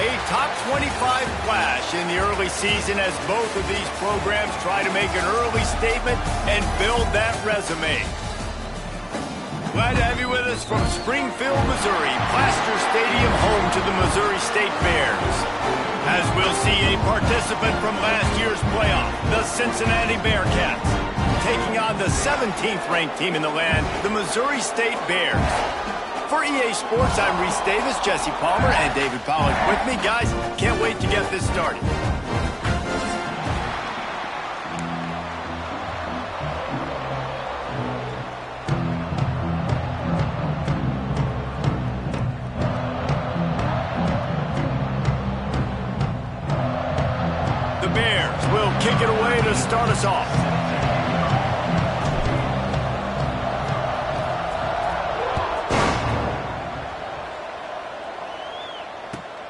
A top 25 flash in the early season as both of these programs try to make an early statement and build that resume. Glad to have you with us from Springfield, Missouri, Plaster Stadium, home to the Missouri State Bears. As we'll see a participant from last year's playoff, the Cincinnati Bearcats, taking on the 17th ranked team in the land, the Missouri State Bears. For EA Sports, I'm Reese Davis, Jesse Palmer, and David Pollack with me. Guys, can't wait to get this started. The Bears will kick it away to start us off.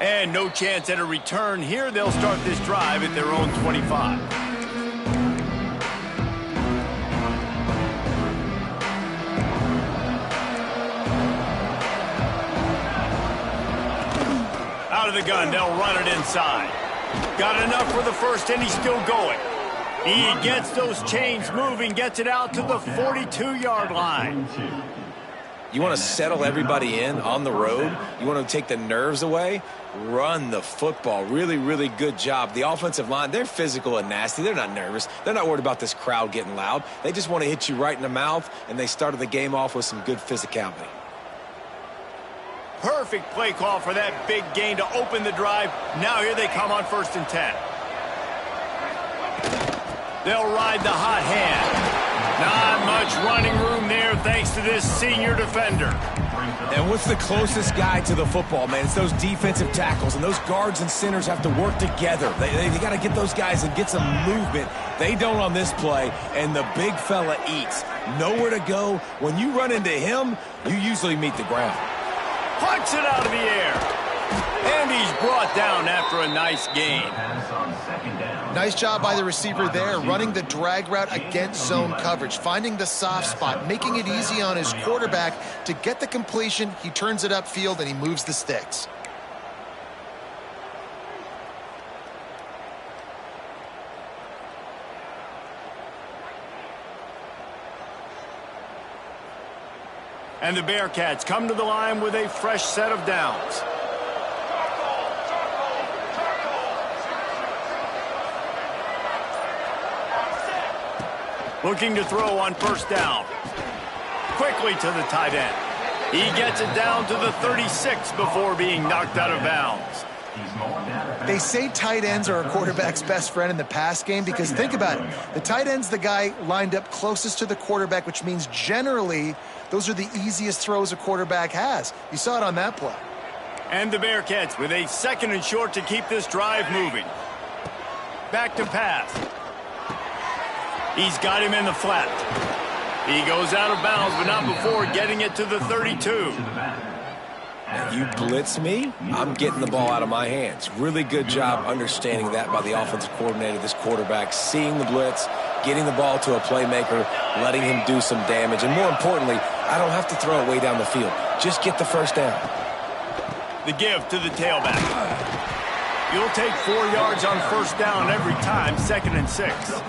And no chance at a return here. They'll start this drive at their own 25. Out of the gun, they'll run it inside. Got enough for the first, and he's still going. He gets those chains moving, gets it out to the 42-yard line. You want to settle everybody in on the road? You want to take the nerves away? Run the football. Really, really good job. The offensive line, they're physical and nasty. They're not nervous. They're not worried about this crowd getting loud. They just want to hit you right in the mouth, and they started the game off with some good physicality. Perfect play call for that big gain to open the drive. Now here they come on 1st and 10. They'll ride the hot hand. Not much running room there thanks to this senior defender. And what's the closest guy to the football, man? It's those defensive tackles, and those guards and centers have to work together. They got to get those guys and get some movement. They don't on this play, and the big fella eats. Nowhere to go. When you run into him, you usually meet the ground. Punts it out of the air. And he's brought down after a nice gain. Nice job by the receiver there, running the drag route against zone coverage, finding the soft spot, making it easy on his quarterback to get the completion. He turns it upfield, and he moves the sticks. And the Bearcats come to the line with a fresh set of downs. Looking to throw on 1st down. Quickly to the tight end. He gets it down to the 36 before being knocked out of bounds. They say tight ends are a quarterback's best friend in the pass game because think about it. The tight end's the guy lined up closest to the quarterback, which means generally those are the easiest throws a quarterback has. You saw it on that play. And the Bearcats with a 2nd and short to keep this drive moving. Back to pass. He's got him in the flat. He goes out of bounds, but not before getting it to the 32. Now you blitz me, I'm getting the ball out of my hands. Really good job understanding that by the offensive coordinator, this quarterback, seeing the blitz, getting the ball to a playmaker, letting him do some damage. And more importantly, I don't have to throw it way down the field. Just get the 1st down. The give to the tailback. You'll take 4 yards on 1st down every time, 2nd and 6.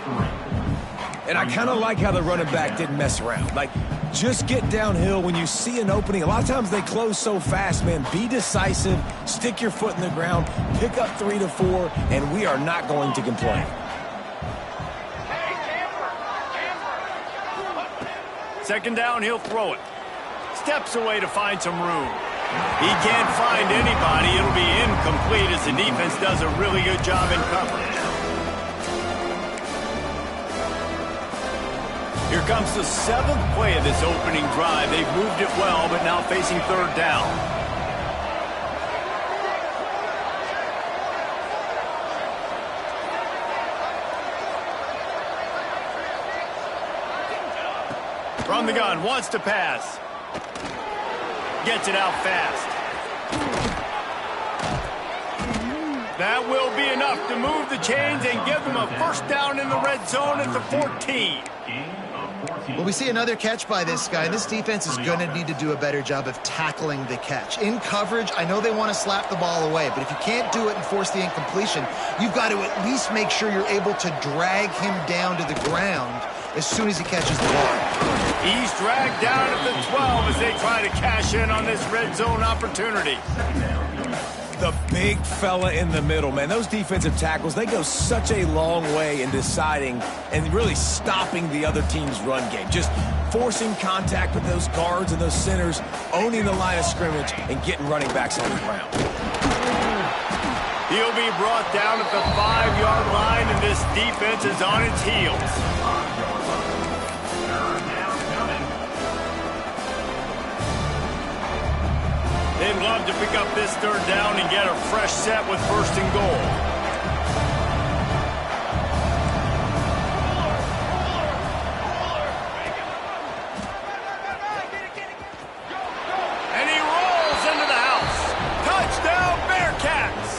And I kind of like how the running back didn't mess around. Like, just get downhill when you see an opening. A lot of times they close so fast, man. Be decisive, stick your foot in the ground, pick up 3 to 4, and we are not going to complain. 2nd down, he'll throw it. Steps away to find some room. He can't find anybody. It'll be incomplete as the defense does a really good job in coverage. Here comes the 7th play of this opening drive. They've moved it well, but now facing 3rd down. From the gun, wants to pass. Gets it out fast. That will be enough to move the chains and give them a 1st down in the red zone at the 14. Well, we see another catch by this guy. This defense is going to need to do a better job of tackling the catch. In coverage, I know they want to slap the ball away, but if you can't do it and force the incompletion, you've got to at least make sure you're able to drag him down to the ground as soon as he catches the ball. He's dragged down at the 12 as they try to cash in on this red zone opportunity. The big fella in the middle, man. Those defensive tackles, they go such a long way in deciding and really stopping the other team's run game. Just forcing contact with those guards and those centers, owning the line of scrimmage, and getting running backs on the ground. He'll be brought down at the 5-yard line, and this defense is on its heels. They'd love to pick up this third down and get a fresh set with first and goal. And he rolls into the house. Touchdown, Bearcats!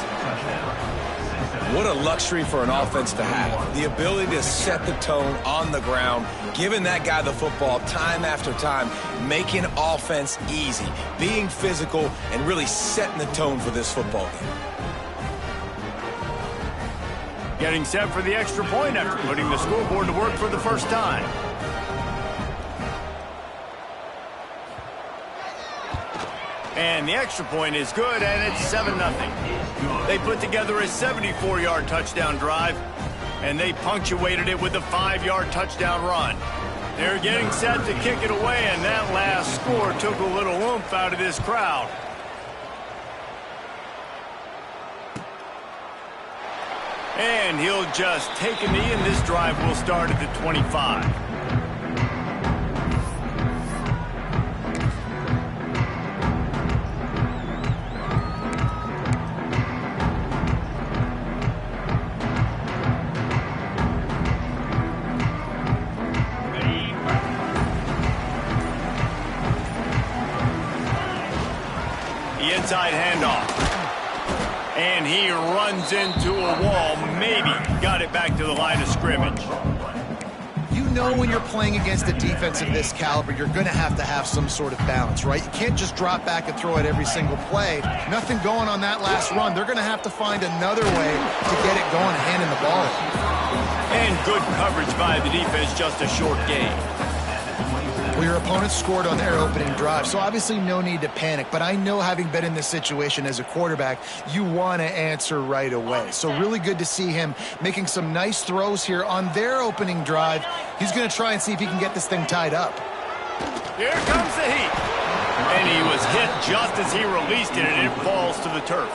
What a luxury for an offense to have. The ability to set the tone on the ground, giving that guy the football time after time, making offense easy, being physical, and really setting the tone for this football game. Getting set for the extra point after putting the scoreboard to work for the first time. And the extra point is good, and it's 7-0. They put together a 74-yard touchdown drive, and they punctuated it with a 5-yard touchdown run. They're getting set to kick it away, and that last score took a little oomph out of this crowd. And he'll just take a knee, and this drive will start at the 25. Inside handoff. And he runs into a wall. Maybe got it back to the line of scrimmage. You know when you're playing against a defense of this caliber, you're going to have some sort of balance, right? You can't just drop back and throw it every single play. Nothing going on that last run. They're going to have to find another way to get it going and handing the ball. And good coverage by the defense, just a short gain. Well, your opponent scored on their opening drive, so obviously no need to panic. But I know, having been in this situation as a quarterback, you want to answer right away. So really good to see him making some nice throws here on their opening drive. He's going to try and see if he can get this thing tied up. Here comes the heat. And he was hit just as he released it, and it falls to the turf.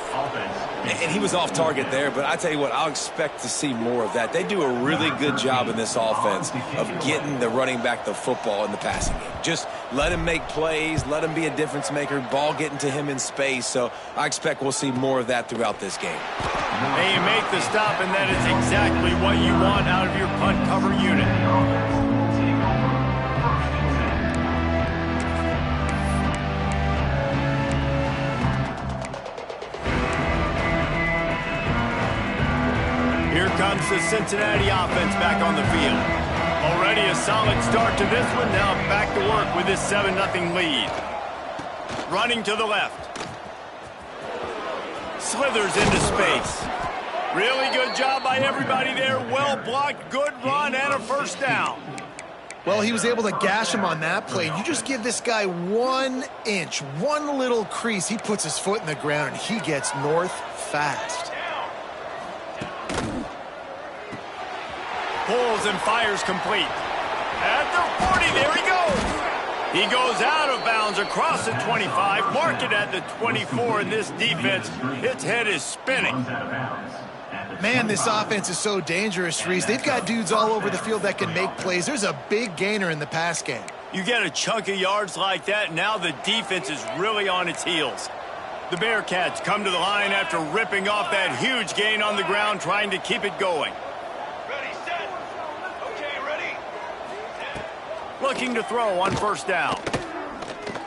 And he was off target there, but I tell you what, I'll expect to see more of that. They do a really good job in this offense of getting the running back the football in the passing game. Just let him make plays, let him be a difference maker, ball getting to him in space. So I expect we'll see more of that throughout this game. And you make the stop, and that is exactly what you want out of your punt cover unit. Here comes the Cincinnati offense back on the field. Already a solid start to this one. Now back to work with this 7-0 lead. Running to the left. Slithers into space. Really good job by everybody there. Well blocked, good run, and a first down. Well, he was able to gash him on that play. You just give this guy 1 inch, one little crease. He puts his foot in the ground, and he gets north fast. Pulls and fires complete. At the 40, there he goes. He goes out of bounds across the 25, mark it at the 24, and this defense, its head is spinning. Man, this offense is so dangerous, Reese. They've got dudes all over the field that can make plays. There's a big gainer in the pass game. You get a chunk of yards like that, now the defense is really on its heels. The Bearcats come to the line after ripping off that huge gain on the ground, trying to keep it going. Looking to throw on first down.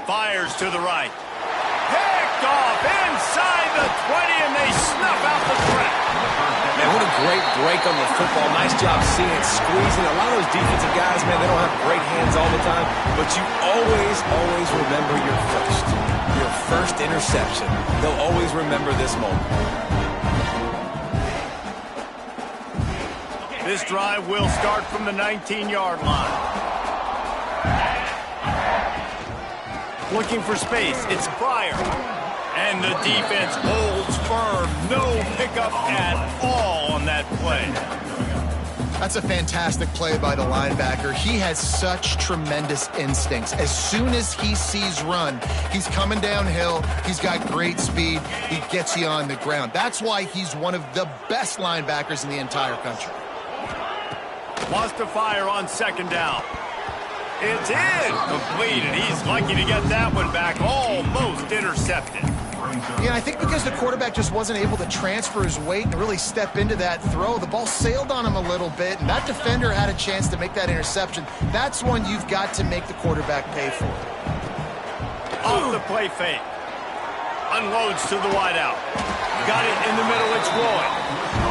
Fires to the right. Picked off inside the 20, and they snuff out the threat. Man, what a great break on the football. Nice job seeing it, squeezing. A lot of those defensive guys, man, they don't have great hands all the time, but you always remember your first interception. They'll always remember this moment. This drive will start from the 19-yard line. Looking for space. It's Pryor. And the defense holds firm. No pickup at all on that play. That's a fantastic play by the linebacker. He has such tremendous instincts. As soon as he sees run, he's coming downhill. He's got great speed. He gets you on the ground. That's why he's one of the best linebackers in the entire country. Wants to fire on second down. It's incomplete, and he's lucky to get that one back. Almost intercepted. Yeah, I think because the quarterback just wasn't able to transfer his weight and really step into that throw, the ball sailed on him a little bit, and that defender had a chance to make that interception. That's one you've got to make the quarterback pay for. Off the play fake. Unloads to the wideout. Got it in the middle, it's rolling.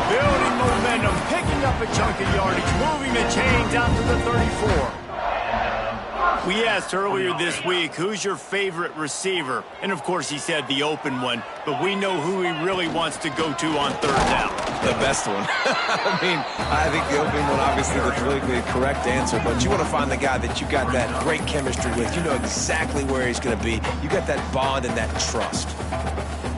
Building momentum, picking up a chunk of yardage, moving the chains out to the 34. We asked earlier this week, who's your favorite receiver? And, of course, he said the open one, but we know who he really wants to go to on third down. The best one. I think the open one, obviously, the correct answer, but you want to find the guy that you got that great chemistry with. You know exactly where he's going to be. You got that bond and that trust.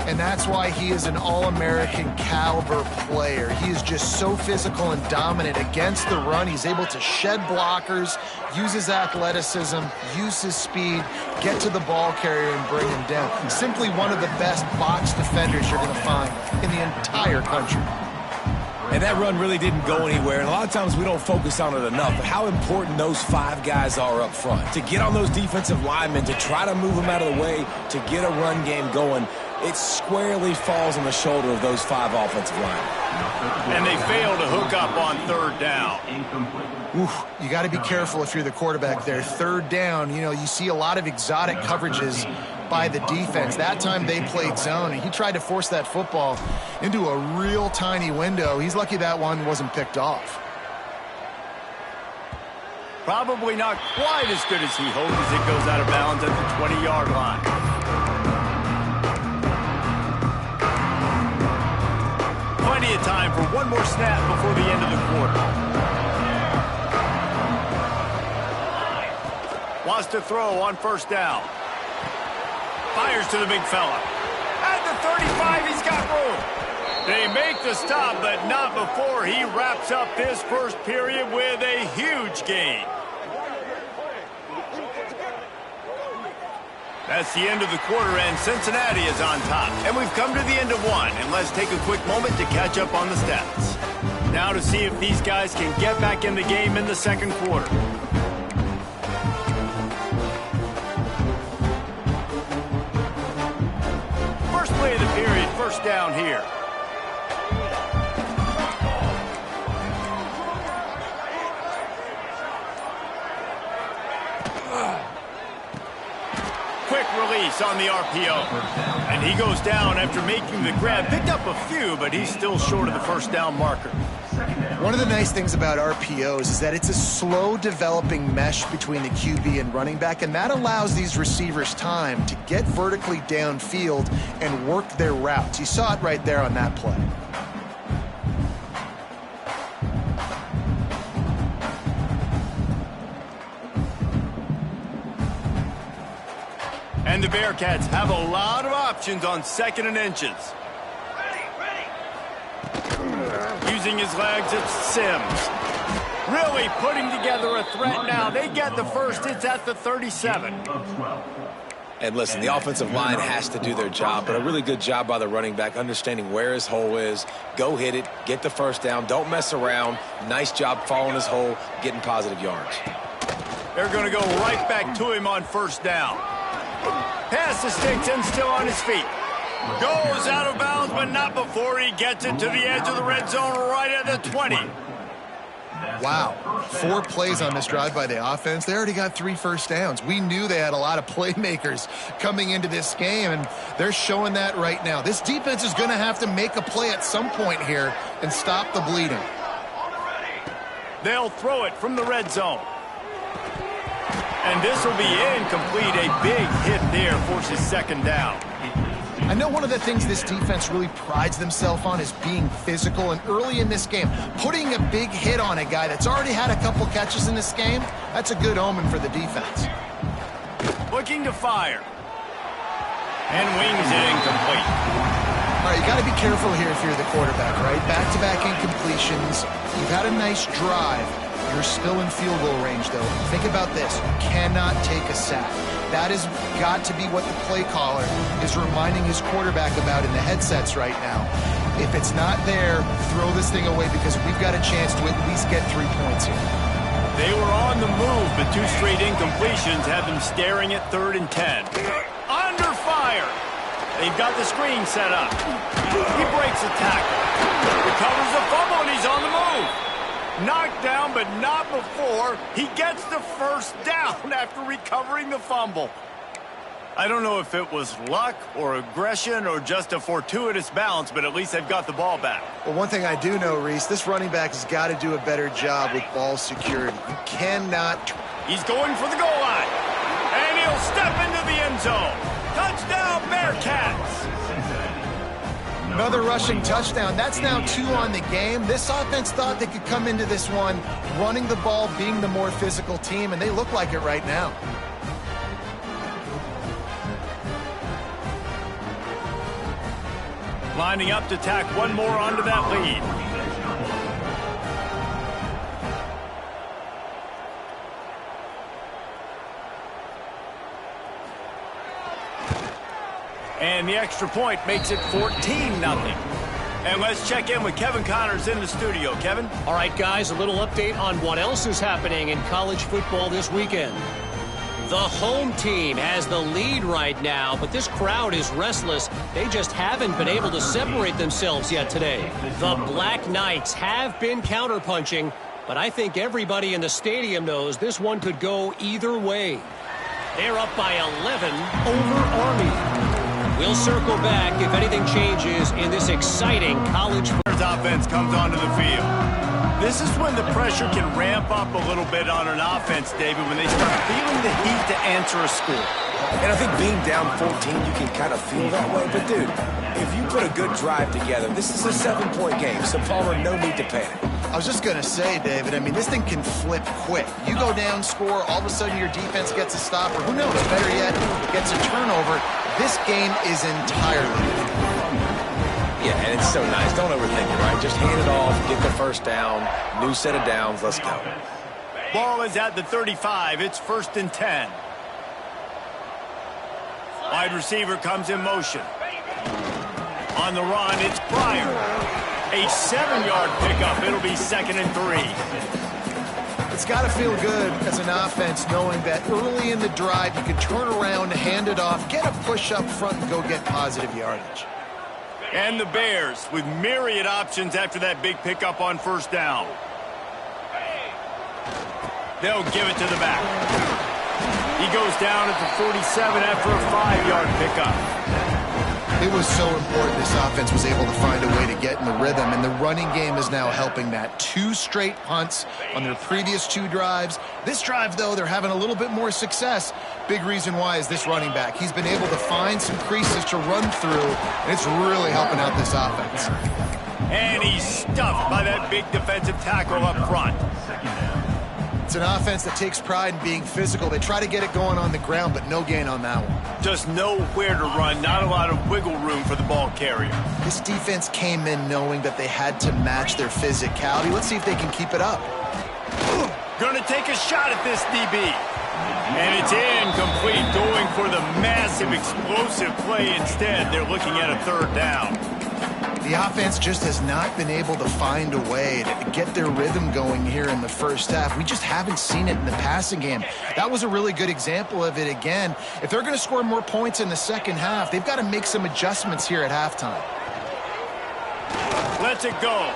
And that's why he is an All-American caliber player. He is just so physical and dominant against the run. He's able to shed blockers, use his athleticism, use his speed, get to the ball carrier and bring him down. Simply one of the best box defenders you're going to find in the entire country. And that run really didn't go anywhere. And a lot of times we don't focus on it enough, but how important those five guys are up front. To get on those defensive linemen, to try to move them out of the way, to get a run game going, it squarely falls on the shoulder of those five offensive linemen. And they fail to hook up on third down. Oof, you got to be careful if you're the quarterback there. Third down, you see a lot of exotic coverages by the defense. That time they played zone, and he tried to force that football into a real tiny window. He's lucky that one wasn't picked off. Probably not quite as good as he hoped as it goes out of bounds at the 20-yard line. Plenty of time for one more snap before the end of the quarter. Wants to throw on first down. Fires to the big fella. At the 35, he's got room. They make the stop, but not before he wraps up this first period with a huge gain. That's the end of the quarter, and Cincinnati is on top. And we've come to the end of one, and let's take a quick moment to catch up on the stats. Now to see if these guys can get back in the game in the second quarter. First play of the period, first down here. Quick release on the RPO. And he goes down after making the grab. Picked up a few, but he's still short of the first down marker. One of the nice things about RPOs is that it's a slow developing mesh between the QB and running back, and that allows these receivers time to get vertically downfield and work their routes. You saw it right there on that play. And the Bearcats have a lot of options on second and inches. Using his legs, it's Sims. Really putting together a threat now. They get the first. It's at the 37. And listen, the offensive line has to do their job, but a really good job by the running back, understanding where his hole is. Go hit it, get the first down, don't mess around. Nice job following his hole, getting positive yards. They're going to go right back to him on first down. Pass the sticks and still on his feet. Goes out of bounds, but not before he gets it to the edge of the red zone right at the 20. Wow, 4 plays on this drive by the offense. They already got 3 first downs. We knew they had a lot of playmakers coming into this game, and they're showing that right now. This defense is going to have to make a play at some point here and stop the bleeding. They'll throw it from the red zone. And this will be incomplete. A big hit there forces second down. I know one of the things this defense really prides themselves on is being physical, and early in this game, putting a big hit on a guy that's already had a couple catches in this game, that's a good omen for the defense. Looking to fire. And wings it incomplete. All right, you got to be careful here if you're the quarterback, right? Back-to-back incompletions. You've had a nice drive. You're still in field goal range, though. Think about this. You cannot take a sack. That has got to be what the play caller is reminding his quarterback about in the headsets right now. If it's not there, throw this thing away because we've got a chance to at least get 3 points here. They were on the move, but 2 straight incompletions have them staring at 3rd and 10. Under fire. They've got the screen set up. He breaks a tackle. Recovers the fumble, and he's on the move. Knocked down, but not before he gets the first down after recovering the fumble. I don't know if it was luck or aggression or just a fortuitous bounce, but at least they've got the ball back. Well, one thing I do know, Reese, this running back has got to do a better job with ball security. You cannot... He's going for the goal line, and he'll step into the end zone. Touchdown, Bearcats! Another rushing touchdown. That's now 2 on the game. This offense thought they could come into this one running the ball, being the more physical team, and they look like it right now. Lining up to tack one more onto that lead. And the extra point makes it 14-0. And let's check in with Kevin Connors in the studio. Kevin? All right, guys, a little update on what else is happening in college football this weekend. The home team has the lead right now, but this crowd is restless. They just haven't been able to separate themselves yet today. The Black Knights have been counterpunching, but I think everybody in the stadium knows this one could go either way. They're up by 11 over Army. We'll circle back if anything changes in this exciting college offense comes onto the field. This is when the pressure can ramp up a little bit on an offense, David, when they start feeling the heat to answer a score. And I think being down 14, you can kind of feel that way. But, dude, if you put a good drive together, this is a 7-point game, so Palmer, no need to panic. I was just going to say, David, I mean, this thing can flip quick. You go down, score, all of a sudden your defense gets a stop, or who knows, better yet, gets a turnover. This game is entirely different. Yeah, and it's so nice. Don't overthink it, right? Just hand it off, get the first down, new set of downs, let's go. Ball is at the 35. It's 1st and 10. Wide receiver comes in motion. On the run, it's Pryor. A 7-yard pickup. It'll be 2nd and 3. It's got to feel good as an offense knowing that early in the drive you can turn around, hand it off, get a push up front, and go get positive yardage. And the Bears with myriad options after that big pickup on 1st down. They'll give it to the back. He goes down at the 47 after a 5-yard pickup. It was so important this offense was able to find a way to get in the rhythm, and the running game is now helping that. 2 straight punts on their previous 2 drives. This drive, though, they're having a little bit more success. Big reason why is this running back. He's been able to find some creases to run through, and it's really helping out this offense. And he's stuffed by that big defensive tackle up front. It's an offense that takes pride in being physical. They try to get it going on the ground, but no gain on that one. Just nowhere to run, not a lot of wiggle room for the ball carrier. This defense came in knowing that they had to match their physicality. Let's see if they can keep it up. Going to take a shot at this DB. And it's incomplete, going for the massive explosive play instead. They're looking at a 3rd down. The offense just has not been able to find a way to get their rhythm going here in the first half. We just haven't seen it in the passing game. That was a really good example of it again. If they're going to score more points in the second half, they've got to make some adjustments here at halftime. Lets it go.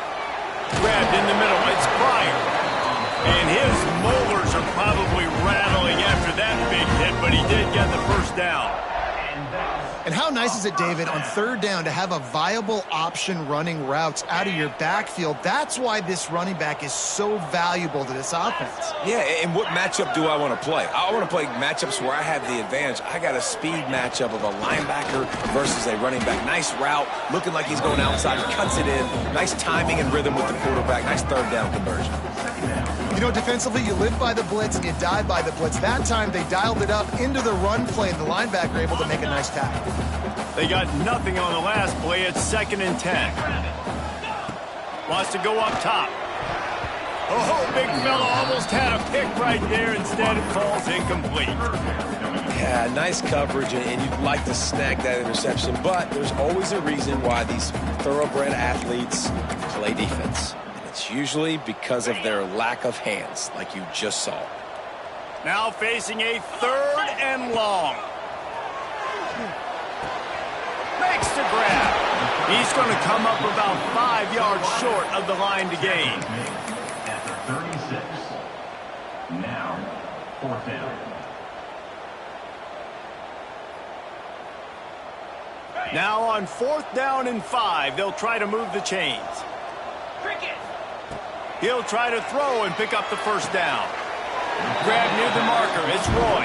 Grabbed in the middle. It's Pryor. And his molars are probably rattling after that big hit, but he did get the first down. And how nice is it, David, on third down to have a viable option running routes out of your backfield? That's why this running back is so valuable to this offense. Yeah, and what matchup do I want to play? I want to play matchups where I have the advantage. I got a speed matchup of a linebacker versus a running back. Nice route, looking like he's going outside, cuts it in. Nice timing and rhythm with the quarterback. Nice third down conversion. You know, defensively, you live by the blitz and you die by the blitz. That time, they dialed it up into the run play, and the linebacker able to make a nice tackle. They got nothing on the last play. It's 2nd and 10. Wants to go up top. Oh, big fella almost had a pick right there. Instead, it falls incomplete. Yeah, nice coverage, and you'd like to snag that interception, but there's always a reason why these thoroughbred athletes play defense. It's usually because of their lack of hands, like you just saw. Now facing a 3rd and long. Makes the grab. He's going to come up about 5 yards short of the line to gain. After 36. Now, 4th down. Now on 4th down and 5, they'll try to move the chains. He'll try to throw and pick up the first down. Grab near the marker. It's Roy.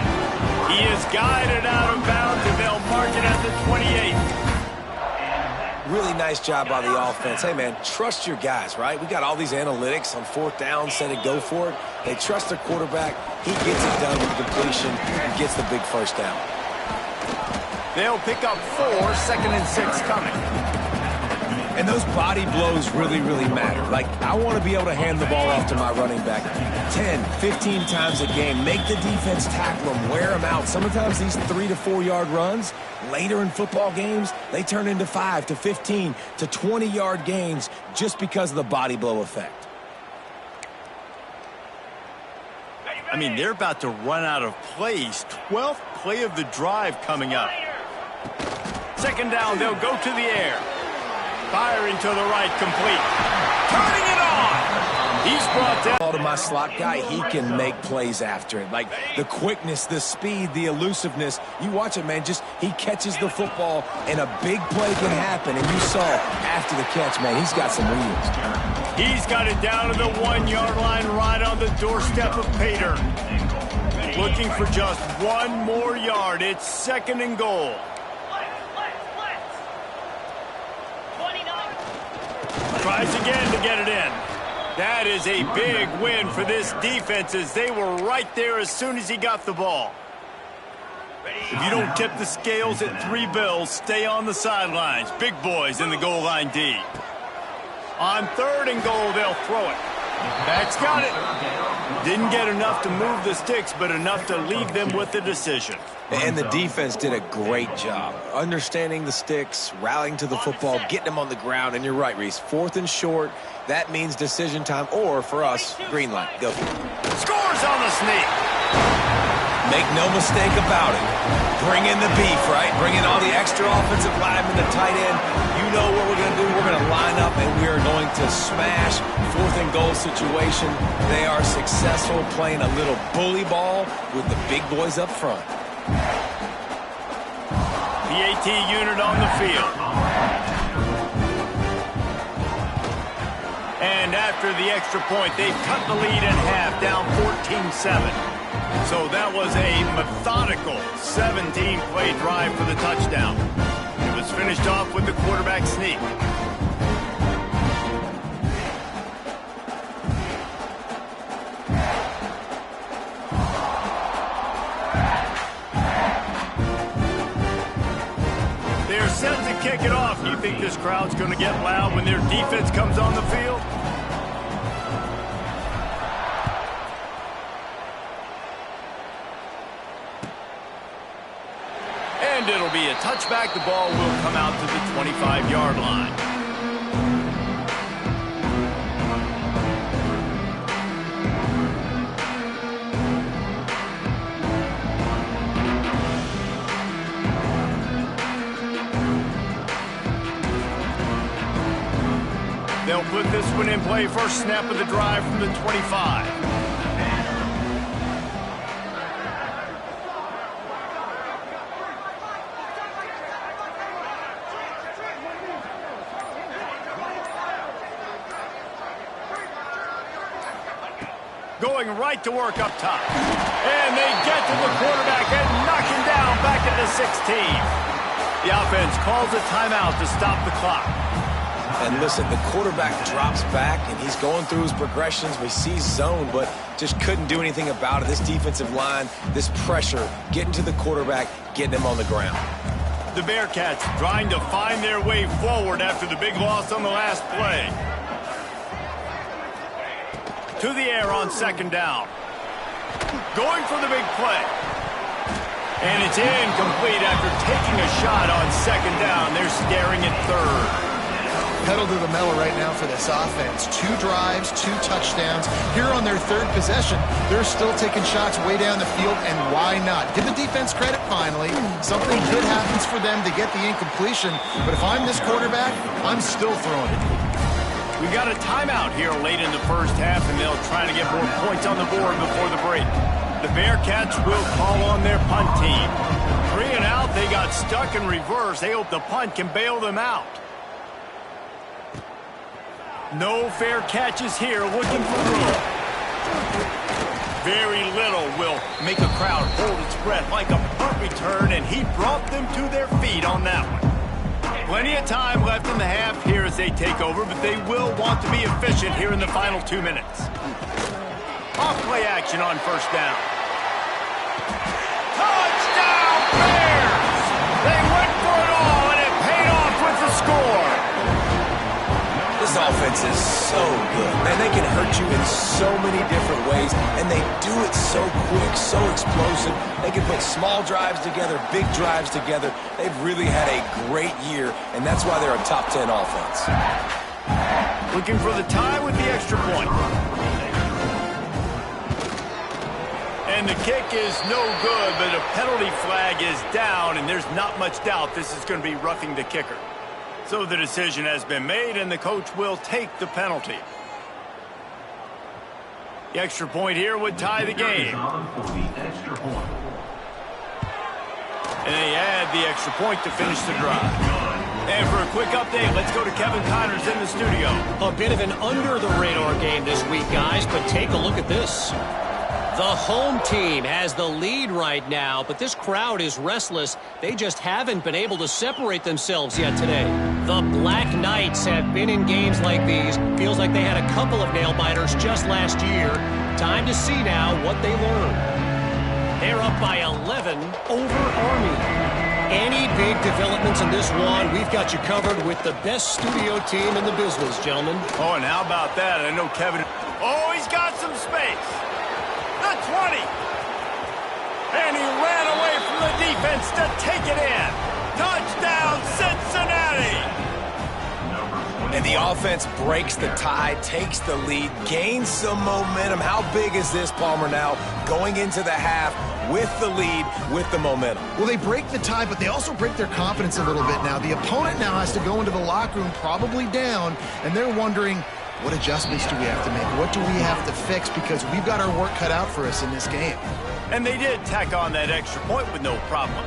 He is guided out of bounds, and they'll mark it at the 28. Really nice job by the offense. Hey, man, trust your guys, right? We got all these analytics on 4th down, said it, go for it. They trust their quarterback. He gets it done with completion and gets the big first down. They'll pick up 4, 2nd and 6 coming. And those body blows really, really matter. Like, I want to be able to hand the ball off to my running back 10, 15 times a game. Make the defense tackle them, wear them out. Sometimes these 3 to 4 yard runs, later in football games, they turn into 5 to 15 to 20 yard gains just because of the body blow effect. I mean, they're about to run out of plays. 12th play of the drive coming up. 2nd down, they'll go to the air. Firing to the right, complete. Turning it on. He's brought down. Ball to my slot guy, he can make plays after it. Like the quickness, the speed, the elusiveness. You watch it, man. Just he catches the football, and a big play can happen. And you saw after the catch, man, he's got some wheels. He's got it down to the 1 yard line, right on the doorstep of Pater. Looking for just 1 more yard. It's 2nd and goal. Tries again to get it in. That is a big win for this defense, as they were right there as soon as he got the ball. If you don't tip the scales at 3 bills, stay on the sidelines. Big boys in the goal line D. On 3rd and goal, they'll throw it. That's got it. Didn't get enough to move the sticks, but enough to leave them with the decision. And the defense did a great job understanding the sticks, rallying to the football, getting them on the ground. And you're right, Reese. 4th and short, that means decision time, or for us, green light. Go for it. Scores on the sneak. Make no mistake about it. Bring in the beef, right? Bring in all the extra offensive linemen, the tight end. You know what we're going to do. We're going to line up, and we are going to smash 4th and goal situation. They are successful playing a little bully ball with the big boys up front. PAT unit on the field. And after the extra point, they've cut the lead in half, down 14-7. So that was a methodical 17-play drive for the touchdown. It was finished off with the quarterback sneak. They're set to kick it off. Do you think this crowd's going to get loud when their defense comes on the field? And it'll be a touchback. The ball will come out to the 25-yard line. They'll put this one in play. First snap of the drive from the 25. going right to work up top. And they get to the quarterback and knock him down back at the 16. The offense calls a timeout to stop the clock. And listen, the quarterback drops back, and he's going through his progressions. We see zone, but just couldn't do anything about it. This defensive line, this pressure, getting to the quarterback, getting him on the ground. The Bearcats trying to find their way forward after the big loss on the last play. To the air on second down. Going for the big play. And it's incomplete after taking a shot on second down. They're staring at third. Pedal to the metal right now for this offense. 2 drives, 2 touchdowns. Here on their third possession, they're still taking shots way down the field, and why not? Give the defense credit finally. Something good happens for them to get the incompletion, but if I'm this quarterback, I'm still throwing it. We got a timeout here late in the first half, and they'll try to get more points on the board before the break. The Bearcats will call on their punt team. 3 and out, they got stuck in reverse. They hope the punt can bail them out. No fair catches here, looking for room. Very little will make a crowd hold its breath like a punt return, and he brought them to their feet on that one. Plenty of time left in the half here as they take over, but they will want to be efficient here in the final 2 minutes. Off-play action on first down. Touchdown, Bears! They went for it all, and it paid off with the score. This offense is so good. Man, they can hurt you in so many different ways, and they do it so quick, so explosive. They can put small drives together, big drives together. They've really had a great year, and that's why they're a top 10 offense. Looking for the tie with the extra point. And the kick is no good, but a penalty flag is down, and there's not much doubt this is going to be roughing the kicker. So the decision has been made, and the coach will take the penalty. The extra point here would tie the game. And they add the extra point to finish the drive. And for a quick update, let's go to Kevin Connors in the studio. A bit of an under-the-radar game this week, guys, but take a look at this. The home team has the lead right now, but this crowd is restless. They just haven't been able to separate themselves yet today. The Black Knights have been in games like these. Feels like they had a couple of nail-biters just last year. Time to see now what they learn. They're up by 11 over Army. Any big developments in this one, we've got you covered with the best studio team in the business, gentlemen. Oh, and how about that? I know Kevin... Oh, he's got some space. The 20. And he ran away from the defense to take it in. Touchdown, Cincinnati. And the offense breaks the tie, takes the lead, gains some momentum. How big is this, Palmer, now going into the half with the lead, with the momentum? Well, they break the tie, but they also break their confidence a little bit now. The opponent now has to go into the locker room probably down, and they're wondering, what adjustments do we have to make? What do we have to fix? Because we've got our work cut out for us in this game. And they did tack on that extra point with no problem.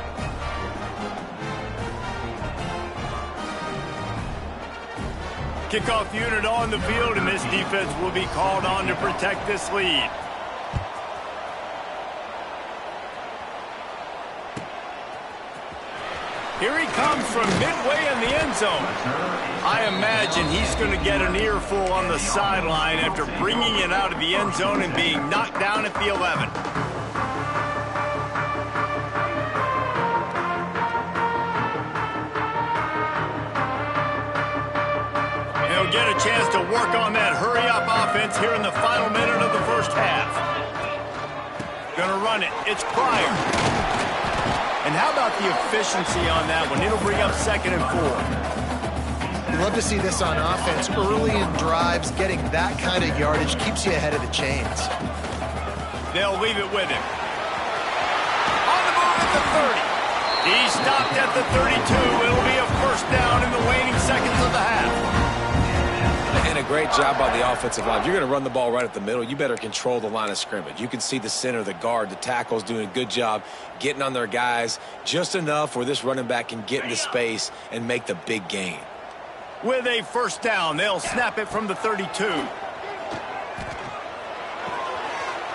Kickoff unit on the field, and this defense will be called on to protect this lead. Here he comes from midway in the end zone. I imagine he's going to get an earful on the sideline after bringing it out of the end zone and being knocked down at the 11. He'll get a chance to work on that hurry-up offense here in the final minute of the first half. Gonna run it. It's Pryor. And how about the efficiency on that one? It'll bring up 2nd and 4. You love to see this on offense. Early in drives, getting that kind of yardage keeps you ahead of the chains. They'll leave it with him. On the move at the 30. He stopped at the 32. It'll be a first down in the waning seconds of the half. And a great job by the offensive line. If you're going to run the ball right at the middle, you better control the line of scrimmage. You can see the center, the guard, the tackles doing a good job getting on their guys just enough where this running back can get into space and make the big gain. With a first down, they'll snap it from the 32.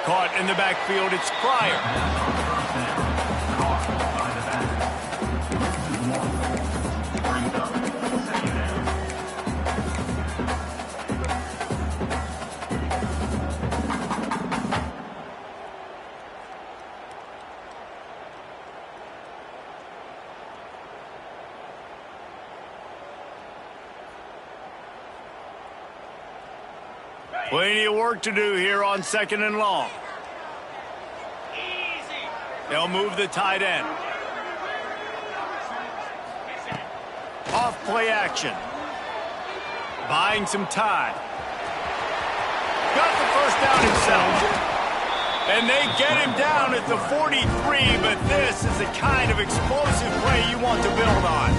Caught in the backfield, it's Pryor. Plenty of work to do here on 2nd and long. They'll move the tight end. Off play action. Buying some time. Got the first down himself. And they get him down at the 43, but this is the kind of explosive play you want to build on.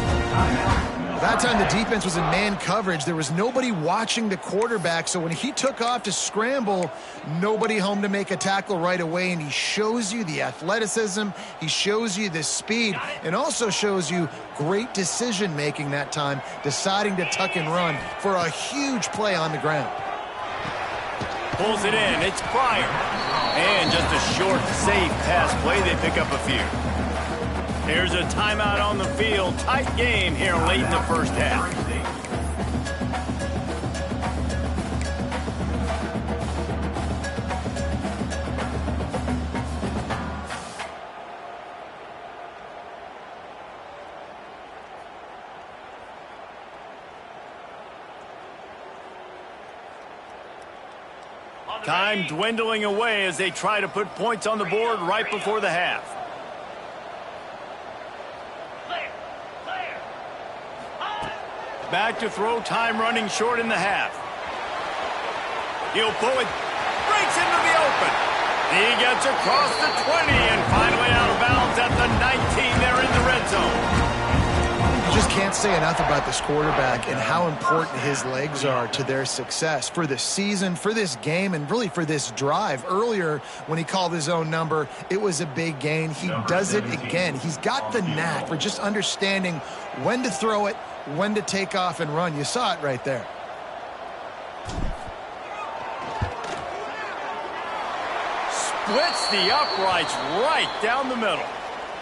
That time the defense was in man coverage. There was nobody watching the quarterback, so when he took off to scramble, nobody home to make a tackle right away, and he shows you the athleticism, he shows you the speed, and also shows you great decision-making that time, deciding to tuck and run for a huge play on the ground. Pulls it in, it's Pryor. And just a short, safe pass play, they pick up a few. There's a timeout on the field. Tight game here late in the first half. Time dwindling away as they try to put points on the board right before the half. Back to throw, time running short in the half. He'll pull it, breaks into the open. He gets across the 20 and finally out of bounds at the 19. They're in the red zone. You just can't say enough about this quarterback and how important his legs are to their success for the season, for this game, and really for this drive. Earlier, when he called his own number, it was a big gain. He does it again. He's got the knack for just understanding when to throw it, when to take off and run. You saw it right there. Splits the uprights right down the middle.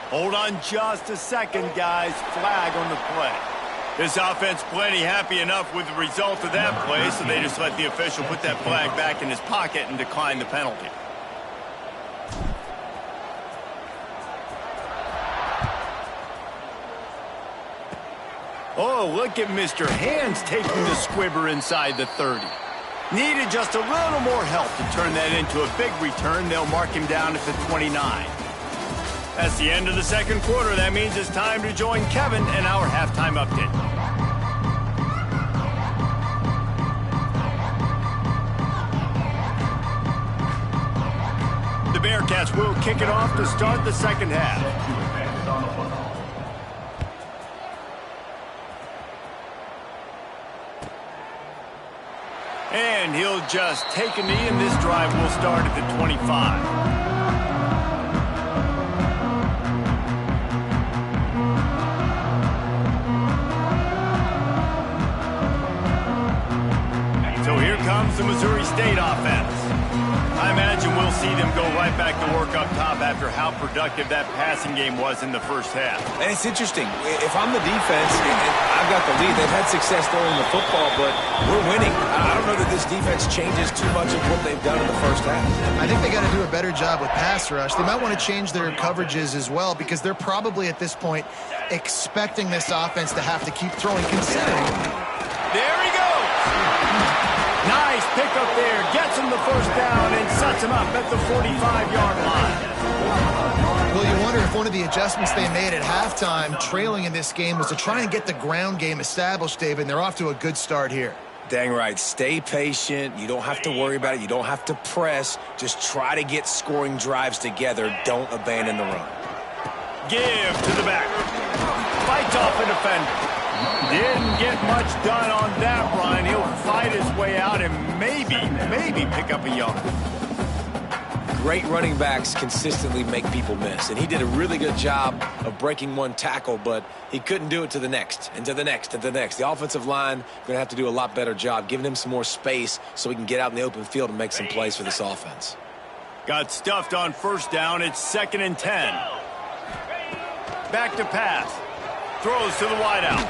Hold on just a second, guys. Flag on the play. This offense plenty happy enough with the result of that play, so they just let the official put that flag back in his pocket and decline the penalty. Oh, look at Mr. Hands taking the squibber inside the 30. Needed just a little more help to turn that into a big return. They'll mark him down at the 29. That's the end of the second quarter. That means it's time to join Kevin and our halftime update. The Bearcats will kick it off to start the second half. And he'll just take a knee, and this drive will start at the 25. So here comes the Missouri State offense. I imagine we'll see them go right back to work up top after how productive that passing game was in the first half. And it's interesting. If I'm the defense and I've got the lead, they've had success throwing the football, but we're winning. I don't know that this defense changes too much of what they've done in the first half. I think they got to do a better job with pass rush. They might want to change their coverages as well, because they're probably at this point expecting this offense to have to keep throwing, considering. There he goes. Nice pickup there. Gets him the first down and sets him up at the 45-yard line. Well, you wonder if one of the adjustments they made at halftime, trailing in this game, was to try and get the ground game established, David, and they're off to a good start here. Dang right. Stay patient. You don't have to worry about it. You don't have to press. Just try to get scoring drives together. Don't abandon the run. Give to the back. Fights off a defender. Didn't get much done on that run. He'll fight his way out and maybe pick up a yard. Great running backs consistently make people miss, and he did a really good job of breaking one tackle, but he couldn't do it to the next, and to the next, and to the next. The offensive line going to have to do a lot better job, giving him some more space so he can get out in the open field and make some plays for this offense. Got stuffed on first down. It's 2nd and 10. Back to pass. Throws to the wideout.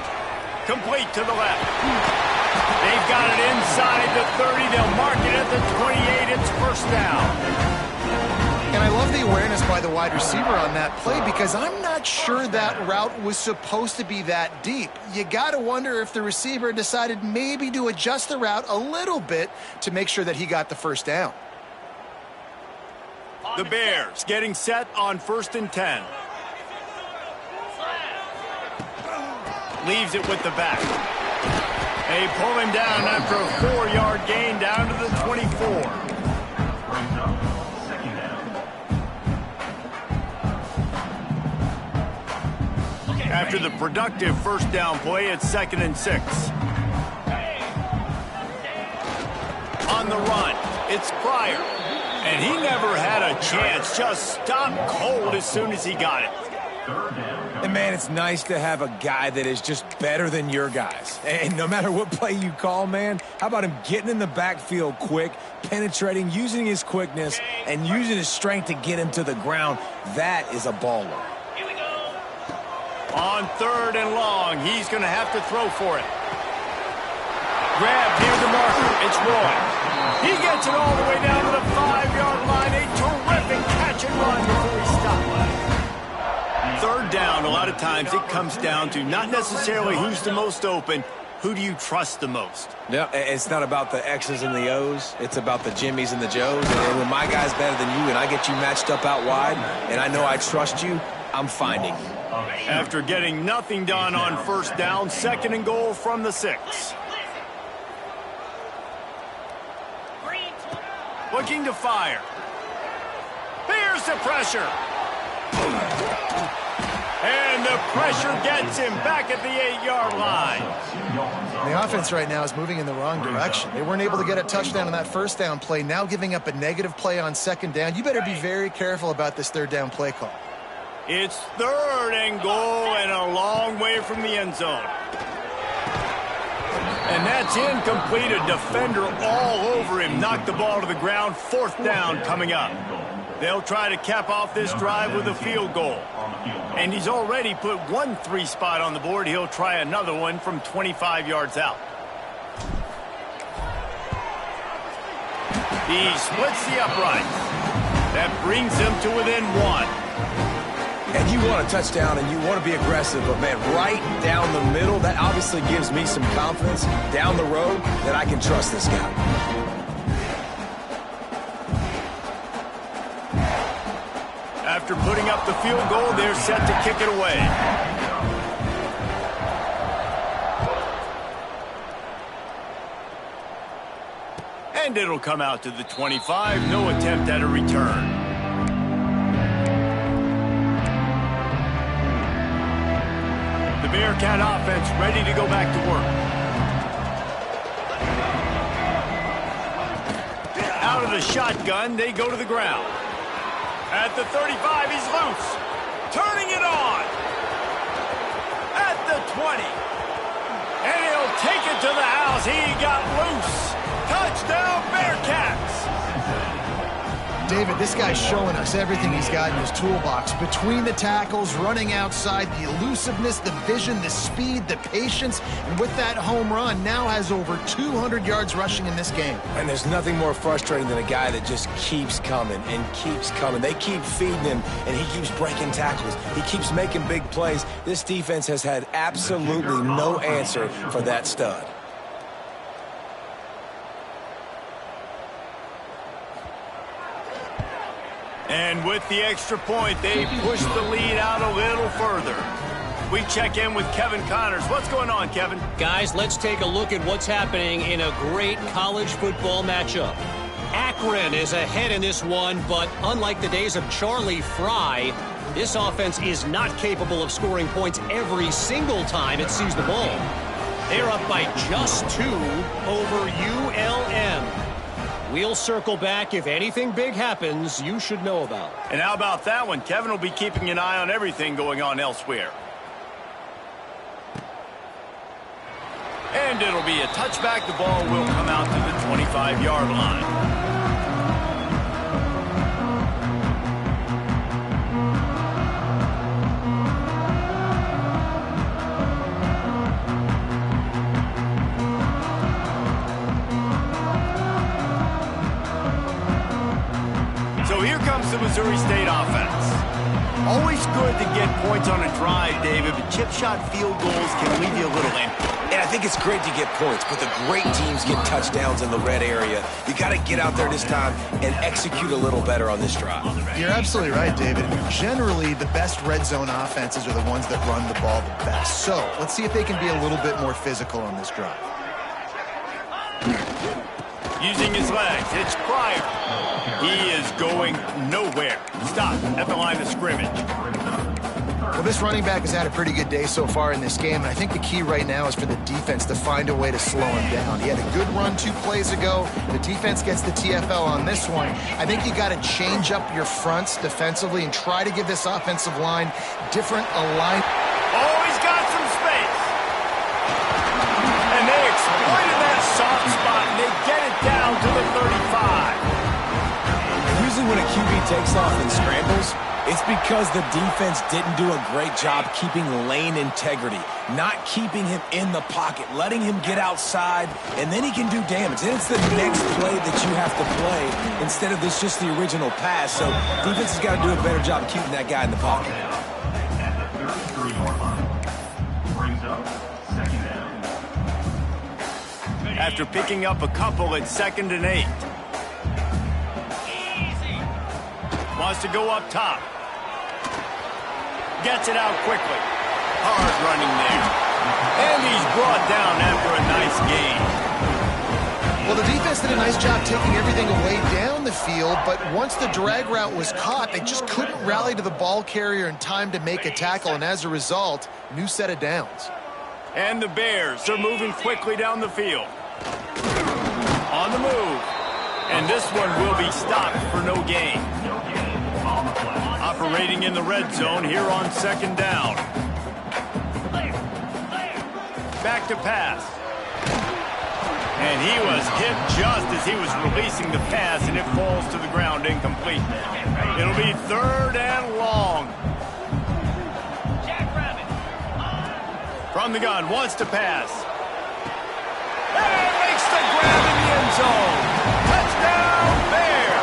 Complete to the left. They've got it inside the 30. They'll mark it at the 28. It's first down. And I love the awareness by the wide receiver on that play because I'm not sure that route was supposed to be that deep. You got to wonder if the receiver decided maybe to adjust the route a little bit to make sure that he got the first down. The Bears getting set on 1st and 10. Leaves it with the back. They pull him down after a 4-yard gain down to the 24. After the productive first down play, it's 2nd and 6. On the run, it's Pryor. And he never had a chance. Just stopped cold as soon as he got it. And, man, it's nice to have a guy that is just better than your guys. And no matter what play you call, man, how about him getting in the backfield quick, penetrating, using his quickness, and using his strength to get him to the ground? That is a baller. On 3rd and long, he's going to have to throw for it. Grabbed near the marker. It's Roy. He gets it all the way down to the 5-yard line. A terrific catch and run before he stopped. 3rd down, a lot of times it comes down to not necessarily who's the most open, who do you trust the most? No, it's not about the X's and the O's. It's about the Jimmys and the Joes. And when my guy's better than you and I get you matched up out wide and I know I trust you, I'm finding you. After getting nothing done on first down, 2nd and goal from the 6. Looking to fire. Here's the pressure. And the pressure gets him back at the 8-yard line. The offense right now is moving in the wrong direction. They weren't able to get a touchdown on that first down play, now giving up a negative play on 2nd down. You better be very careful about this 3rd down play call. It's 3rd and goal and a long way from the end zone. And that's incomplete. A defender all over him. Knocked the ball to the ground. 4th down coming up. They'll try to cap off this drive with a field goal. And he's already put one 3 spot on the board. He'll try another one from 25 yards out. He splits the uprights. That brings him to within 1. And you want a touchdown and you want to be aggressive, but, man, right down the middle, that obviously gives me some confidence down the road that I can trust this guy. After putting up the field goal, they're set to kick it away. And it'll come out to the 25. No attempt at a return. The Bearcat offense ready to go back to work. Out of the shotgun, they go to the ground. At the 35, he's loose. Turning it on. At the 20. And he'll take it to the house. He got loose. Touchdown, Bearcats. David, this guy's showing us everything he's got in his toolbox. Between the tackles, running outside, the elusiveness, the vision, the speed, the patience, and with that home run, now has over 200 yards rushing in this game. And there's nothing more frustrating than a guy that just keeps coming and keeps coming. They keep feeding him, and he keeps breaking tackles. He keeps making big plays. This defense has had absolutely no answer for that stud. And with the extra point, they push the lead out a little further. We check in with Kevin Connors. What's going on, Kevin? Guys, let's take a look at what's happening in a great college football matchup. Akron is ahead in this one, but unlike the days of Charlie Fry, this offense is not capable of scoring points every single time it sees the ball. They're up by just 2 over ULM. We'll circle back if anything big happens you should know about. And how about that one? Kevin will be keeping an eye on everything going on elsewhere. And it'll be a touchback. The ball will come out to the 25-yard line. the Missouri State offense. Always good to get points on a drive, David, but chip shot field goals can leave you a little empty. And I think it's great to get points, but the great teams get touchdowns in the red area. You got to get out there this time and execute a little better on this drive. You're absolutely right, David. Generally, the best red zone offenses are the ones that run the ball the best. So let's see if they can be a little bit more physical on this drive. Using his legs, it's Pryor. He is going nowhere. Stop at the line of scrimmage. Well, this running back has had a pretty good day so far in this game, and I think the key right now is for the defense to find a way to slow him down. He had a good run 2 plays ago. The defense gets the TFL on this one. I think you got to change up your fronts defensively and try to give this offensive line different alignment. Oh, he's got some space. And they exploited that soft spot, and they get it down to the 35. Usually when a QB takes off and scrambles, it's because the defense didn't do a great job keeping lane integrity, not keeping him in the pocket, letting him get outside, and then he can do damage. Then it's the next play that you have to play instead of this just the original pass. So defense has got to do a better job of keeping that guy in the pocket. At the 33-yard line. Brings up second down. After picking up a couple at 2nd and 8. Wants to go up top. Gets it out quickly. Hard running there. And he's brought down after a nice gain. Well, the defense did a nice job taking everything away down the field, but once the drag route was caught, they just couldn't rally to the ball carrier in time to make a tackle, and as a result, new set of downs. And the Bears are moving quickly down the field. On the move. And this one will be stopped for no gain. Operating in the red zone here on 2nd down. Back to pass. And he was hit just as he was releasing the pass, and it falls to the ground incomplete. It'll be 3rd and long. From the gun, wants to pass. And makes the grab in the end zone. Touchdown, Bears!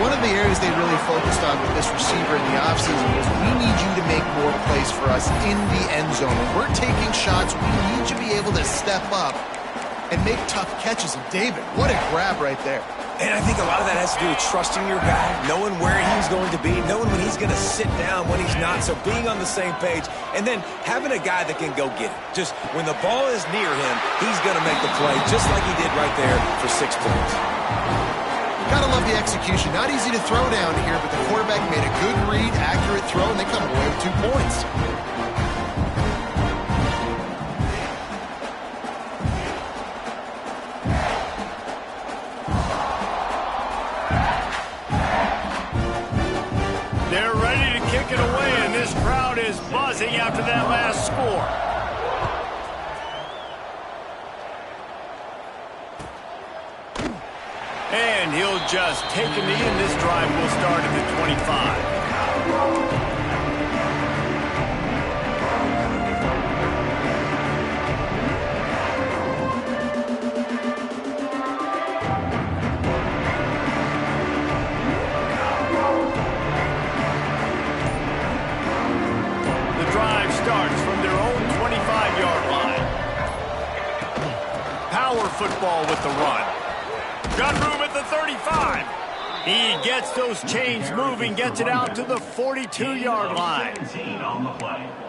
One of the areas they really focused on with this receiver in the offseason was we need you to make more plays for us in the end zone. When we're taking shots, we need you to be able to step up and make tough catches. And David, what a grab right there. And I think a lot of that has to do with trusting your guy, knowing where he's going to be, knowing when he's going to sit down, when he's not, so being on the same page, and then having a guy that can go get it. Just when the ball is near him, he's going to make the play, just like he did right there for 6 points. Gotta love the execution. Not easy to throw down here, but the quarterback made a good read, accurate throw, and they come away with 2 points. They're ready to kick it away, and this crowd is buzzing after that last score. And he'll just take a knee, and this drive will start at the 25. The drive starts from their own 25-yard line. Power football with the run. Got room at the 35. He gets those chains moving, gets it out to the 42-yard line.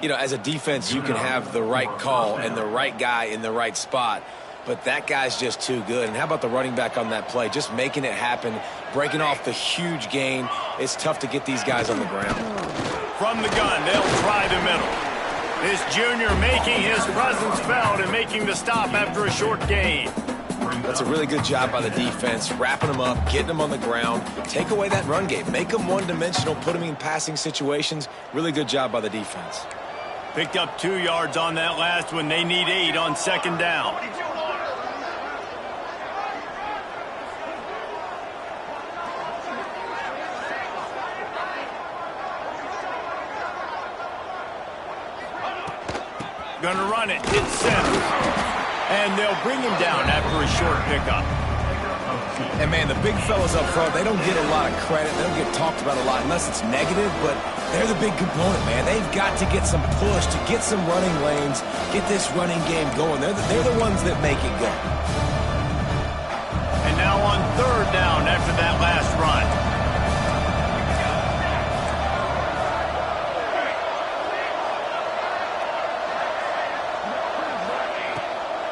You know, as a defense, you can have the right call and the right guy in the right spot, but that guy's just too good. And how about the running back on that play? Just making it happen, breaking off the huge gain. It's tough to get these guys on the ground. From the gun, they'll try the middle. This junior making his presence felt and making the stop after a short gain. That's a really good job by the defense, wrapping them up, getting them on the ground, take away that run game, make them one-dimensional, put them in passing situations. Really good job by the defense. Picked up 2 yards on that last one. They need 8 on 2nd down. Gonna run it. It's Sims. And they'll bring him down after a short pickup. And, man, the big fellas up front, they don't get a lot of credit. They don't get talked about a lot unless it's negative, but they're the big component, man. They've got to get some push, to get some running lanes, get this running game going. They're the ones that make it go. And now on third down after that last run.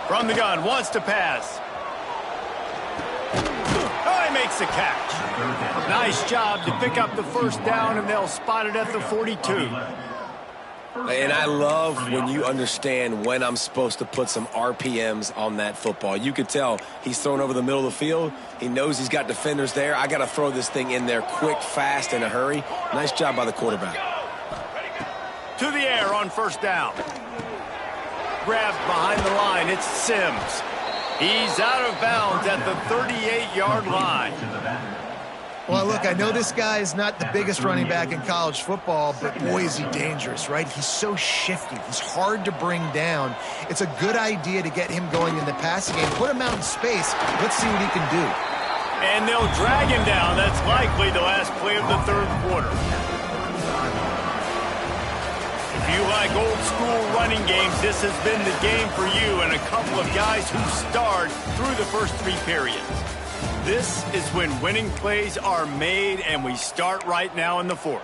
From the gun, wants to pass. Oh, he makes the catch. Nice job to pick up the first down, and they'll spot it at the 42. And I love when you understand when I'm supposed to put some RPMs on that football. You could tell he's thrown over the middle of the field. He knows he's got defenders there. I got to throw this thing in there quick, fast, in a hurry. Nice job by the quarterback. To the air on first down. Grabbed behind the line. It's Sims. He's out of bounds at the 38-yard line. Well, look, I know this guy is not the biggest running back in college football, but boy, is he dangerous, right? He's so shifty. He's hard to bring down. It's a good idea to get him going in the passing game. Put him out in space. Let's see what he can do. And they'll drag him down. That's likely the last play of the third quarter. If you like old school running games, this has been the game for you and a couple of guys who starred through the first three periods. This is when winning plays are made, and we start right now in the fourth.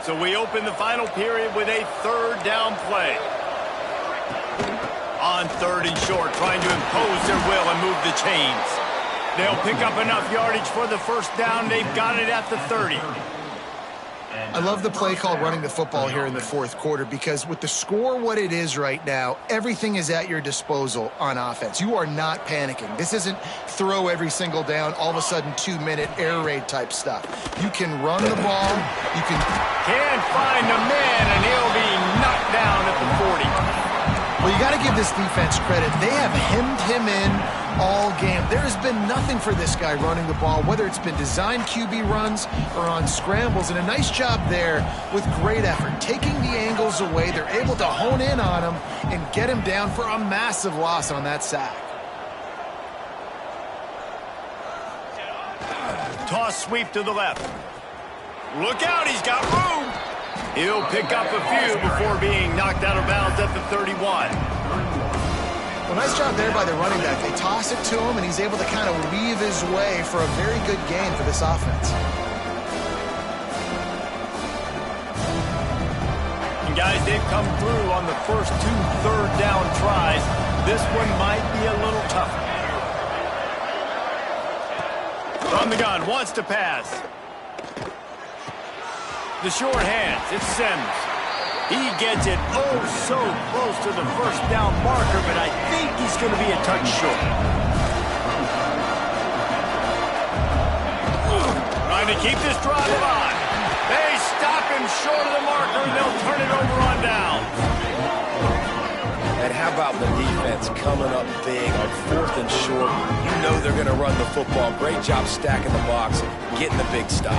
So we open the final period with a third down play. On third and short, trying to impose their will and move the chains. They'll pick up enough yardage for the first down. They've got it at the 30. I love the play call running the football here in the fourth quarter because with the score what it is right now, everything is at your disposal on offense. You are not panicking. This isn't throw every single down, all of a sudden 2-minute air raid type stuff. You can run the ball. You can't find a man, and he'll be knocked down at the 40. Well, you got to give this defense credit. They have hemmed him in all game. There has been nothing for this guy running the ball, whether it's been designed QB runs or on scrambles, and a nice job there with great effort. Taking the angles away, they're able to hone in on him and get him down for a massive loss on that sack. Toss sweep to the left. Look out, he's got room. He'll pick up a few before being knocked out of bounds at the 31. Well, nice job there by the running back. They toss it to him, and he's able to kind of weave his way for a very good gain for this offense. And guys, they've come through on the first two third down tries. This one might be a little tougher. From the gun, wants to pass. The short hands, it's Sims. He gets it oh so close to the first down marker, but I think he's going to be a touch short. Trying to keep this drive alive. They stop him short of the marker, and they'll turn it over on down. And how about the defense coming up big on fourth and short? You know they're going to run the football. Great job stacking the box, getting the big stop.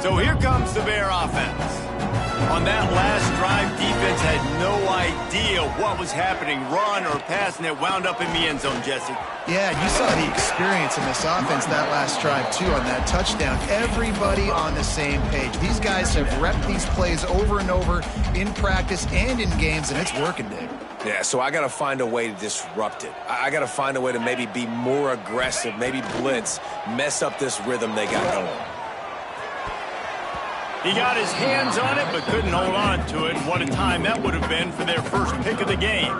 So here comes the Bear offense. On that last drive, defense had no idea what was happening, run or pass, and it wound up in the end zone, Jesse. Yeah, you saw the experience in this offense that last drive, too, on that touchdown. Everybody on the same page. These guys have repped these plays over and over in practice and in games, and it's working, Dave. Yeah, so I got to find a way to disrupt it. I got to find a way to maybe be more aggressive, maybe blitz, mess up this rhythm they got going. He got his hands on it, but couldn't hold on to it. What a time that would have been for their first pick of the game.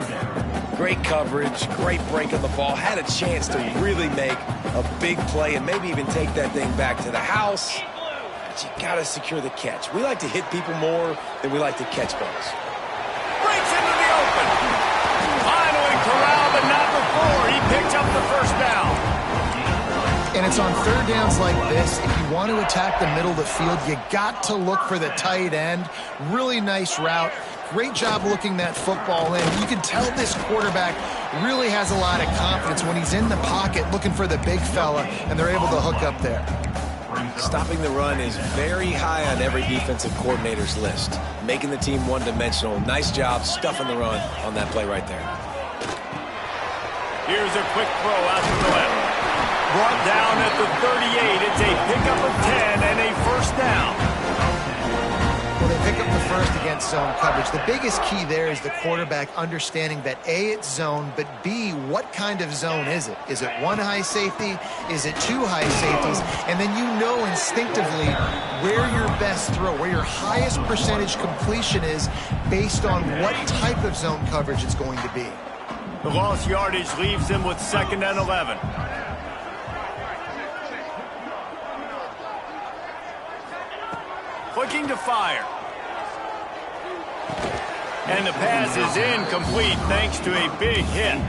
Great coverage, great break of the ball. Had a chance to really make a big play and maybe even take that thing back to the house. But you got to secure the catch. We like to hit people more than we like to catch balls. Breaks into the open. Finally corralled, but not before. He picked up the first down. And And it's on third downs like this. If you want to attack the middle of the field, you got to look for the tight end. Really nice route. Great job looking that football in. You can tell this quarterback really has a lot of confidence when he's in the pocket looking for the big fella, and they're able to hook up there. Stopping the run is very high on every defensive coordinator's list. Making the team one-dimensional. Nice job stuffing the run on that play right there. Here's a quick throw out to the left. Brought down at the 38. It's a pickup of 10 and a first down. Well, they pick up the first against zone coverage. The biggest key there is the quarterback understanding that A, it's zone, but B, what kind of zone is it? Is it one high safety? Is it two high safeties? And then you know instinctively where your best throw, where your highest percentage completion is based on what type of zone coverage it's going to be. The lost yardage leaves him with 2nd and 11. Looking to fire. And the pass is incomplete thanks to a big hit.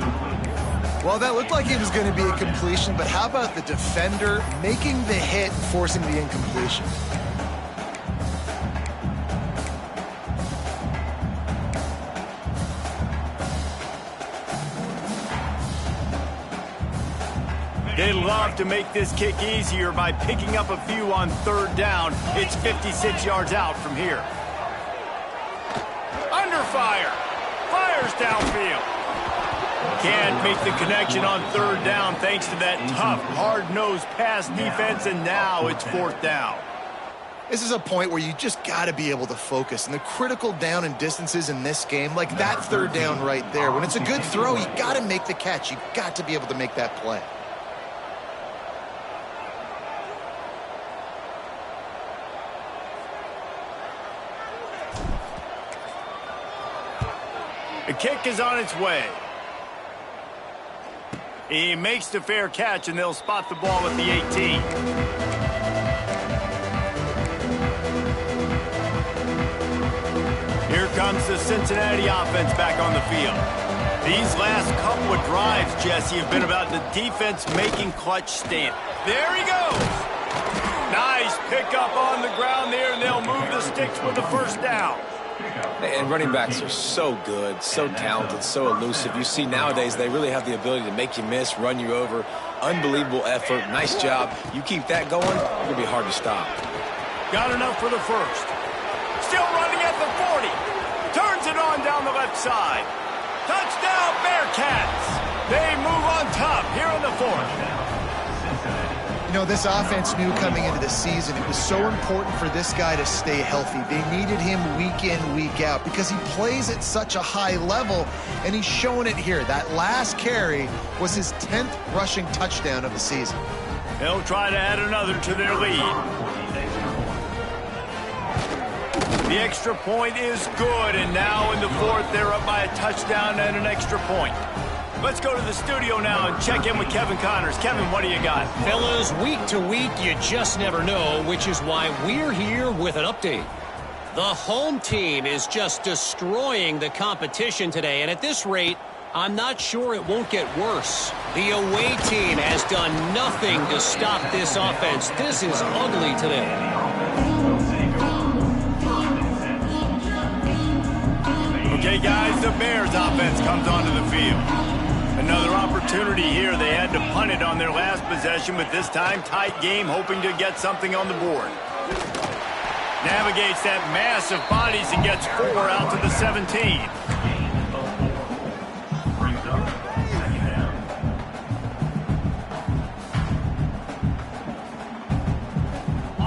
Well, that looked like it was going to be a completion, but how about the defender making the hit and forcing the incompletion? They love to make this kick easier by picking up a few on third down. It's 56 yards out from here. Under fire. Fires downfield. Can't make the connection on third down thanks to that tough, hard-nosed pass defense, and now it's 4th down. This is a point where you just got to be able to focus. And the critical down and distances in this game, like that third down right there, when it's a good throw, you got to make the catch. You got to be able to make that play. The kick is on its way. He makes the fair catch, and they'll spot the ball at the 18. Here comes the Cincinnati offense back on the field. These last couple of drives, Jesse, have been about the defense making clutch stand. There he goes. Nice pickup on the ground there, and they'll move the sticks with the first down. And running backs are so good, so talented, so elusive. You see nowadays they really have the ability to make you miss, run you over. Unbelievable effort. Nice job. You keep that going, it's going to be hard to stop. Got enough for the first. Still running at the 40. Turns it on down the left side. Touchdown, Bearcats. They move on top here in the 4th. You know, this offense knew coming into the season it was so important for this guy to stay healthy. They needed him week in, week out because he plays at such a high level, and he's showing it here. That last carry was his 10th rushing touchdown of the season. They'll try to add another to their lead. The extra point is good, and now in the 4th, they're up by a touchdown and an extra point. Let's go to the studio now and check in with Kevin Connors. Kevin, what do you got? Fellas, week to week, you just never know, which is why we're here with an update. The home team is just destroying the competition today, and at this rate, I'm not sure it won't get worse. The away team has done nothing to stop this offense. This is ugly today. Okay, guys, the Bears offense comes onto the field. Another opportunity here. They had to punt it on their last possession, but this time tight game, hoping to get something on the board. Navigates that mass of bodies and gets 4 out to the 17.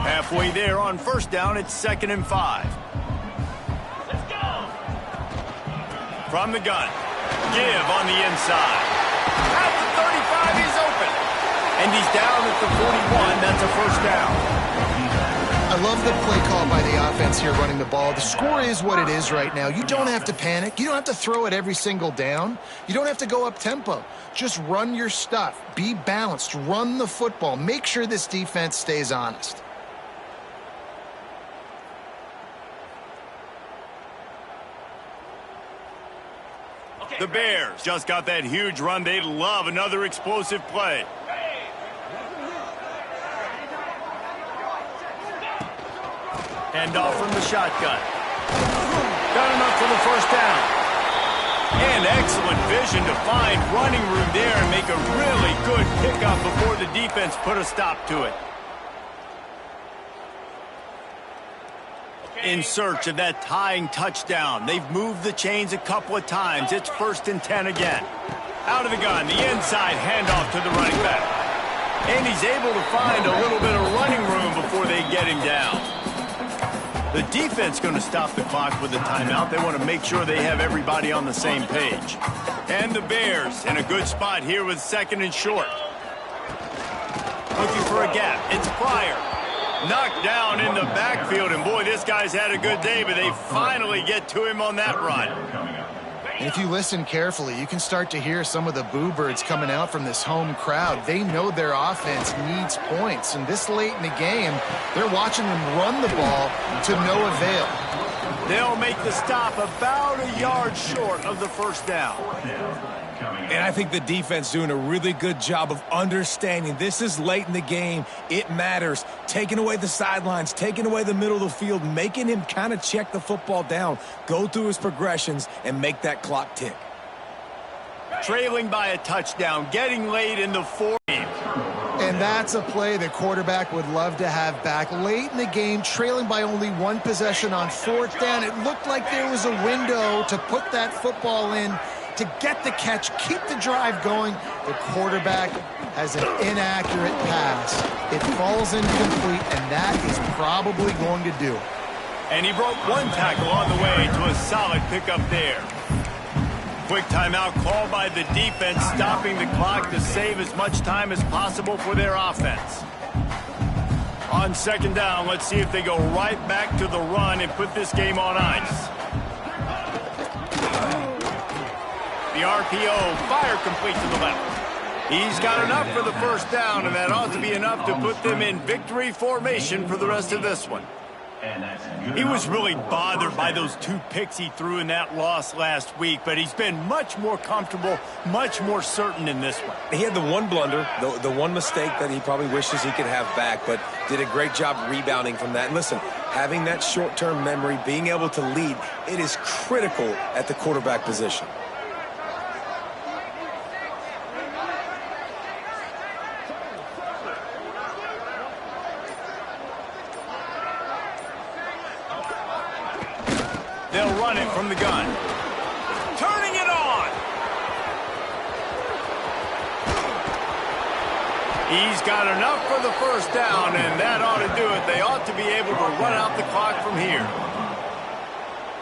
Halfway there on first down, it's 2nd and 5. Let's go. From the gun. Give on the inside. At the 35, he's open. And he's down at the 41. That's a first down. I love the play call by the offense here running the ball. The score is what it is right now. You don't have to panic. You don't have to throw it every single down. You don't have to go up tempo. Just run your stuff. Be balanced. Run the football. Make sure this defense stays honest. The Bears just got that huge run. They love another explosive play. Hand off from the shotgun. Got enough for the first down. And excellent vision to find running room there and make a really good pickup before the defense put a stop to it. In search of that tying touchdown. They've moved the chains a couple of times. It's 1st and 10 again. Out of the gun, the inside handoff to the running back. And he's able to find a little bit of running room before they get him down. The defense going to stop the clock with a timeout. They want to make sure they have everybody on the same page. And the Bears in a good spot here with 2nd and short. Looking for a gap. It's Pryor. Knocked down in the backfield, and boy, this guy's had a good day, but they finally get to him on that run. And if you listen carefully, you can start to hear some of the boo birds coming out from this home crowd. They know their offense needs points, and this late in the game, they're watching them run the ball to no avail. They'll make the stop about a yard short of the first down. And I think the defense doing a really good job of understanding this is late in the game. It matters. Taking away the sidelines, taking away the middle of the field, making him kind of check the football down, go through his progressions, and make that clock tick. Trailing by a touchdown, getting late in the 4th. And that's a play the quarterback would love to have back. Late in the game, trailing by only 1 possession on 4th down. It looked like there was a window to put that football in, to get the catch, keep the drive going. The quarterback has an inaccurate pass. It falls incomplete, and that is probably going to do it. And he broke 1 tackle on the way to a solid pickup there. Quick timeout called by the defense, stopping the clock to save as much time as possible for their offense. On 2nd down, let's see if they go right back to the run and put this game on ice. The RPO, fire complete to the left. He's got enough for the first down, and that ought to be enough to put them in victory formation for the rest of this one. He was really bothered by those 2 picks he threw in that loss last week, but he's been much more comfortable, much more certain in this one. He had the one blunder, the one mistake that he probably wishes he could have back, but did a great job rebounding from that. And listen, having that short-term memory, being able to lead, it is critical at the quarterback position. They'll run it from the gun. Turning it on. He's got enough for the first down, and that ought to do it. They ought to be able to run out the clock from here.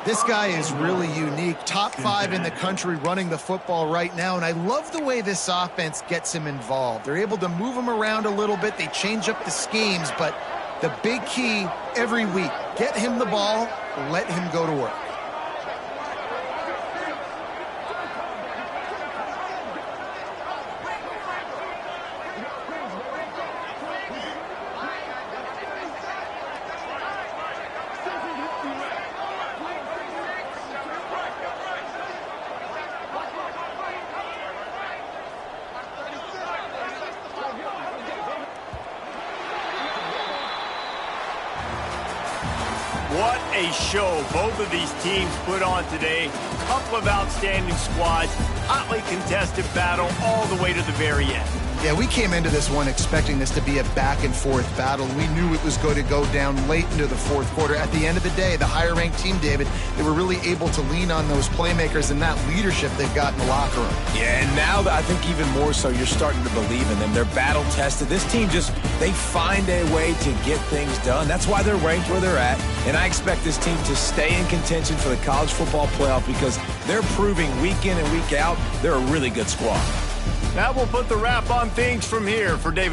This guy is really unique. Top 5 in the country running the football right now, and I love the way this offense gets him involved. They're able to move him around a little bit. They change up the schemes, but the big key every week, get him the ball, let him go to work. What a show both of these teams put on today. Couple of outstanding squads, hotly contested battle all the way to the very end. Yeah, we came into this one expecting this to be a back-and-forth battle. We knew it was going to go down late into the 4th quarter. At the end of the day, the higher-ranked team, David, they were really able to lean on those playmakers and that leadership they've got in the locker room. Yeah, and now I think even more so, you're starting to believe in them. They're battle-tested. This team they find a way to get things done. That's why they're ranked where they're at. And I expect this team to stay in contention for the college football playoff because they're proving week in and week out they're a really good squad. That will put the wrap on things from here for David